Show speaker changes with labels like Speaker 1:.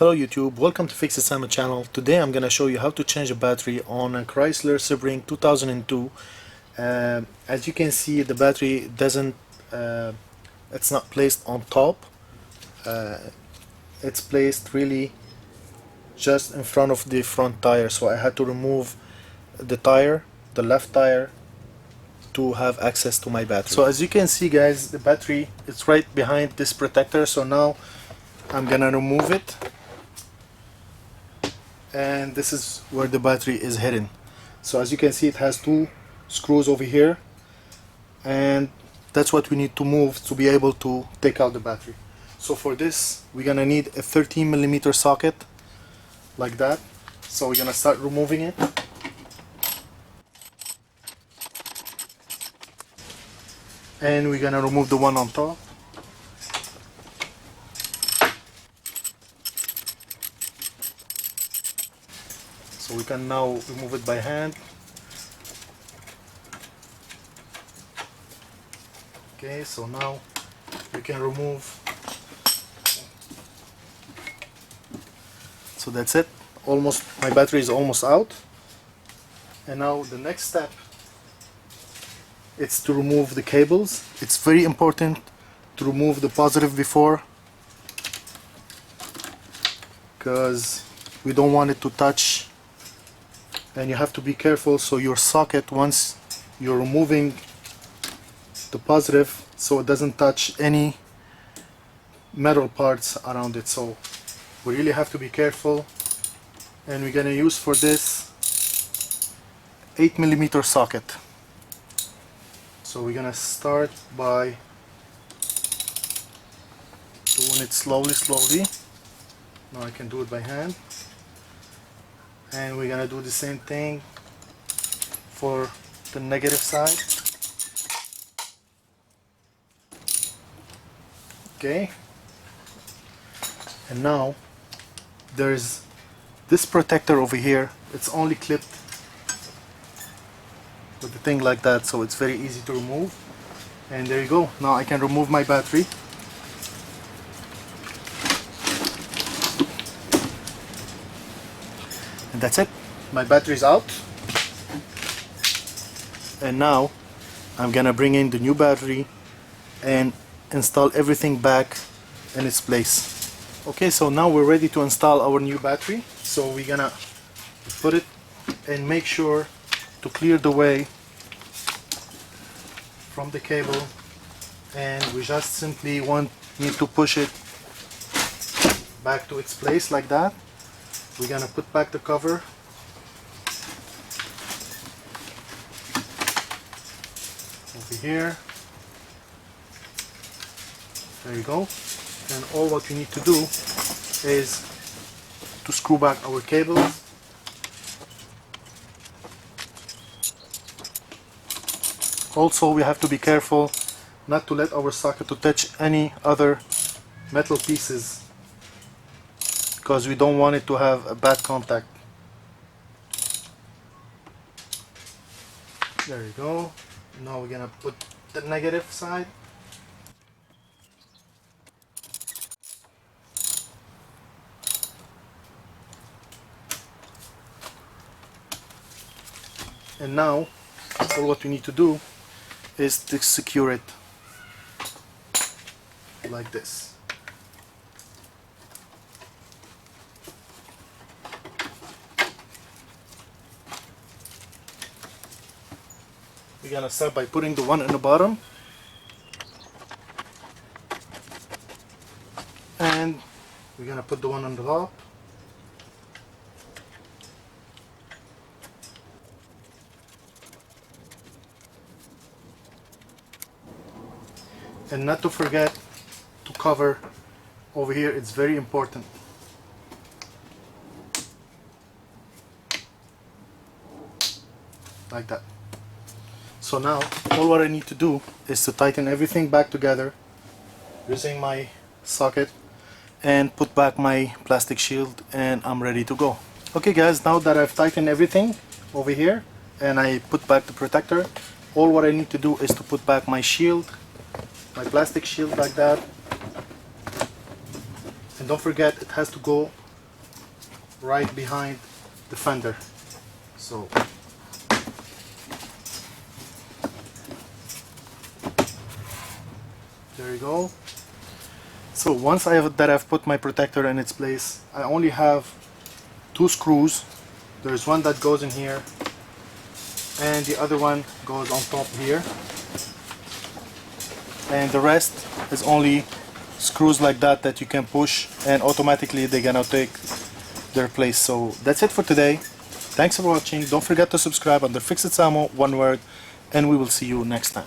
Speaker 1: Hello YouTube, welcome to fixitsamo channel. Today I'm gonna show you how to change a battery on a Chrysler Sebring 2002. As you can see, the battery doesn't it's not placed on top. It's placed really just in front of the front tire, so I had to remove the tire, the left tire, to have access to my battery. So as you can see guys, the battery is right behind this protector. So now I'm gonna remove it, and this is where the battery is hidden. So as you can see, it has two screws over here, and that's what we need to move to be able to take out the battery. So for this we're gonna need a 13mm socket like that. So we're gonna start removing it. And we're gonna remove the one on top. So we can now remove it by hand. Okay, so now we can remove. So that's it. Almost, my battery is almost out. And now the next step, it's to remove the cables. It's very important to remove the positive before, because we don't want it to touch. And you have to be careful, so your socket, once you're removing the positive, so it doesn't touch any metal parts around it. So we really have to be careful, and we're gonna use for this 8mm socket. So we're gonna start by doing it slowly. Now I can do it by hand. And we're gonna do the same thing for the negative side. Okay. And now there's this protector over here. It's only clipped with the thing like that, so it's very easy to remove. And there you go. Now I can remove my battery. And that's it. My battery's out. And now I'm gonna bring in the new battery and install everything back in its place. Okay, so now we're ready to install our new battery. So we're gonna put it and make sure to clear the way from the cable, and we just simply need to push it back to its place like that. We're gonna put back the cover. Over here. There you go. And all what we need to do is to screw back our cables. Also, we have to be careful not to let our socket to touch any other metal pieces, because we don't want it to have a bad contact. There you go. Now we're gonna put the negative side. And now all what we need to do is to secure it like this. We're gonna start by putting the one in the bottom, and we're gonna put the one on the top. And not to forget to cover over here, it's very important. Like that. So now all what I need to do is to tighten everything back together using my socket and put back my plastic shield, and I'm ready to go. Okay guys, now that I've tightened everything over here and I put back the protector, all what I need to do is to put back my shield, my plastic shield like that. And don't forget, it has to go right behind the fender. So there you go. So once I've put my protector in its place, I only have 2 screws. There's one that goes in here and the other one goes on top here, and the rest is only screws like that you can push and automatically they're gonna take their place. So that's it for today. Thanks for watching. Don't forget to subscribe under Fixitsamo, one word, and we will see you next time.